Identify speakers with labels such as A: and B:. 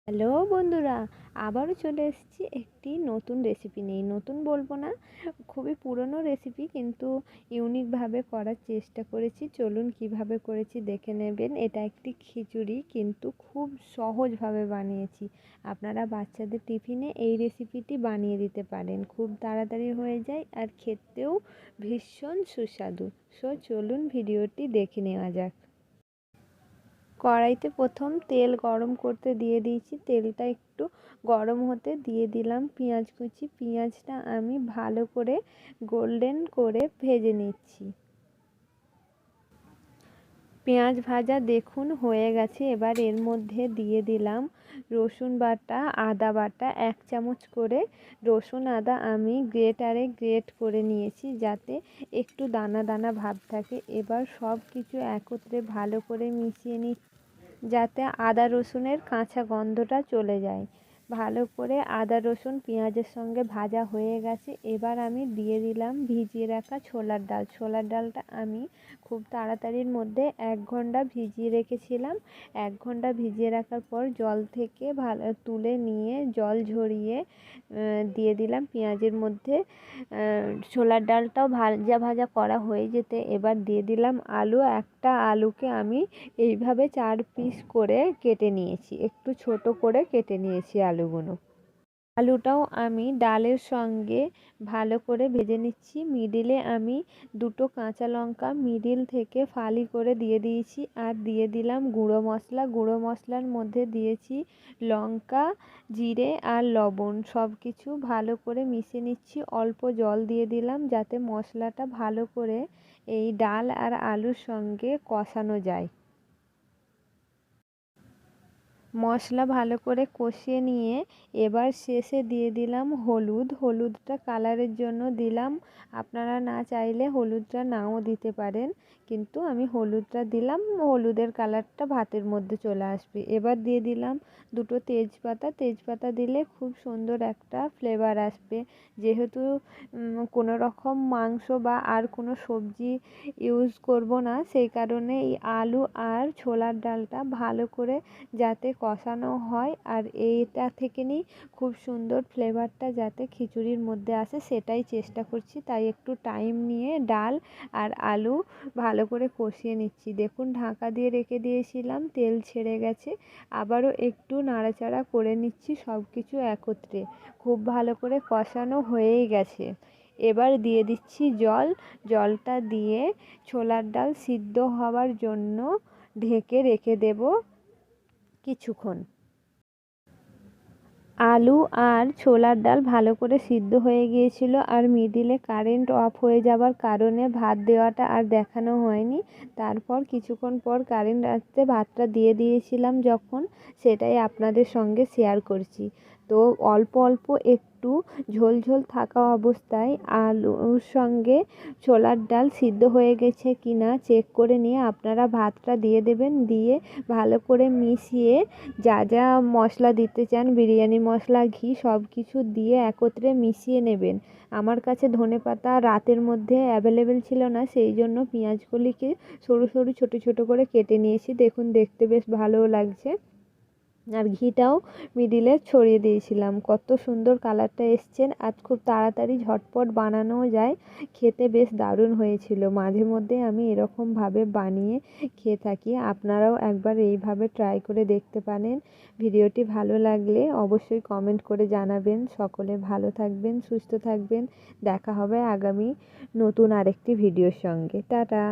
A: Hello বন্ধুরা, আবারও চলে এসেছি একটি নতুন রেসিপি নিয়ে। নতুন বলবো না, খুবই পুরনো রেসিপি, কিন্তু ইউনিকভাবে করার চেষ্টা করেছি। চলুন কিভাবে করেছি দেখে নেবেন। এটা একটি খিচুড়ি, কিন্তু খুব সহজভাবে বানিয়েছি। আপনারা বাচ্চাদের টিফিনে এই রেসিপিটি বানিয়ে দিতে পারেন, খুব তাড়াতাড়ি হয়ে যায় আর খেতেও ভীষণ সুস্বাদু। চলুন ভিডিওটি দেখে নেওয়া যাক। কড়াইতে প্রথম তেল গরম করতে দিয়ে দিয়েছি। তেলটা একটু গরম হতে দিয়ে দিলাম পেঁয়াজ কুচি। পেঁয়াজটা আমি ভালো করে গোল্ডেন করে ভেজে নিচ্ছি। পেঁয়াজ ভাজা দেখুন হয়ে গেছে। এবার এর মধ্যে দিয়ে দিলাম রসুন বাটা, আদা বাটা 1 চামচ করে। রসুন আদা আমি গ্রেটারে গ্রেট করে নিয়েছি, যাতে একটু দানা দানা ভাব থাকে। এবার সব কিছু একত্রে ভালো করে মিশিয়ে নিচ্ছি, যাতে আদা রসুনের কাঁচা গন্ধটা চলে যায়। ভালো করে আদা রসুন পেঁয়াজের সঙ্গে ভাজা হয়ে গেছে। এবার আমি দিয়ে দিলাম ভিজিয়ে রাখা ছোলার ডাল। ছোলার ডালটা আমি খুব তাড়াতাড়ির মধ্যে 1 ঘন্টা ভিজিয়ে রেখেছিলাম। 1 ঘন্টা ভিজিয়ে রাখার পর জল থেকে ভালো তুলে নিয়ে জল ঝরিয়ে দিয়ে দিলাম পেঁয়াজের মধ্যে। ছোলার ডালটাও ভাজা ভাজা করা হয়ে যেতে এবার দিয়ে দিলাম আলু। একটা আলুকে আমি এইভাবে 4 পিস করে কেটে নিয়েছি, একটু ছোট করে কেটে নিয়েছি আলুগুলো। আলুটাও আমি ডালের সঙ্গে ভালো করে ভেজে নিচ্ছি। মিডিলে আমি 2টো কাঁচা লঙ্কা মিডিল থেকে ফালি করে দিয়ে দিয়েছি, আর দিয়ে দিলাম গুঁড়ো মশলা। গুঁড়ো মশলার মধ্যে দিয়েছি লঙ্কা, জিরে আর লবণ। সব কিছু ভালো করে মিশিয়ে নিচ্ছি। অল্প জল দিয়ে দিলাম, যাতে মশলাটা ভালো করে এই ডাল আর আলুর সঙ্গে কষানো যায়। মশলা ভালো করে কষিয়ে নিয়ে এবার শেষে দিয়ে দিলাম হলুদ। হলুদটা কালারের জন্য দিলাম, আপনারা না চাইলে হলুদটা নাও দিতে পারেন, কিন্তু আমি হলুদটা দিলাম। হলুদের কালারটা ভাতের মধ্যে চলে আসবে। এবার দিয়ে দিলাম 2টো তেজপাতা। তেজপাতা দিলে খুব সুন্দর একটা ফ্লেভার আসবে। যেহেতু কোনো রকম মাংস বা আর কোনো সবজি ইউজ করব না, সেই কারণে এই আলু আর ছোলার ডালটা ভালো করে যাতে কষানো হয়, আর এইটা থেকে নিয়ে খুব সুন্দর ফ্লেভারটা যাতে খিচুড়ির মধ্যে আসে, সেটাই চেষ্টা করছি। তাই একটু টাইম নিয়ে ডাল আর আলু ভালো করে কষিয়ে নিচ্ছি। দেখুন ঢাকা দিয়ে রেখে দিয়েছিলাম, তেল ছেড়ে গেছে। আবারও একটু নাড়াচাড়া করে নিচ্ছি সব কিছু একত্রে। খুব ভালো করে কষানো হয়েই গেছে। এবার দিয়ে দিচ্ছি জল। জলটা দিয়ে ছোলার ডাল সিদ্ধ হওয়ার জন্য ঢেকে রেখে দেব কিছুক্ষণ। আলু আর ছোলার ডাল ভালো করে সিদ্ধ হয়ে গিয়েছিল, আর মিডিলে কারেন্ট অফ হয়ে যাওয়ার কারণে ভাত দেওয়াটা আর দেখানো হয়নি। তারপর কিছুক্ষণ পর কারেন্ট আসতে ভাতটা দিয়ে দিয়েছিলাম যখন, সেটাই আপনাদের সঙ্গে শেয়ার করছি। তো অল্প অল্প একটু ঝোল ঝোল থাকা অবস্থায় আলুর সঙ্গে ছোলার ডাল সিদ্ধ হয়ে গেছে কি না চেক করে নিয়ে আপনারা ভাতটা দিয়ে দেবেন। দিয়ে ভালো করে মিশিয়ে যা যা মশলা দিতে চান, বিরিয়ানি মশলা, ঘি, সব কিছু দিয়ে একত্রে মিশিয়ে নেবেন। আমার কাছে ধনেপাতা রাতের মধ্যে অ্যাভেলেবেল ছিল না, সেই জন্য পেঁয়াজগুলিকে সরু সরু ছোটো ছোটো করে কেটে নিয়েছি। দেখুন দেখতে বেশ ভালোও লাগছে। আর ঘিটাও মিডিলে ছড়িয়ে দিয়েছিলাম। কত সুন্দর কালারটা এসছে, আর খুব তাড়াতাড়ি ঝটপট বানানোও যায়। খেতে বেশ দারুণ হয়েছিল। মাঝে মধ্যে আমি এরকমভাবে বানিয়ে খেয়ে থাকি। আপনারাও একবার এইভাবে ট্রাই করে দেখতে পারেন। ভিডিওটি ভালো লাগলে অবশ্যই কমেন্ট করে জানাবেন। সকলে ভালো থাকবেন, সুস্থ থাকবেন। দেখা হবে আগামী নতুন আরেকটি ভিডিওর সঙ্গে। টাটা।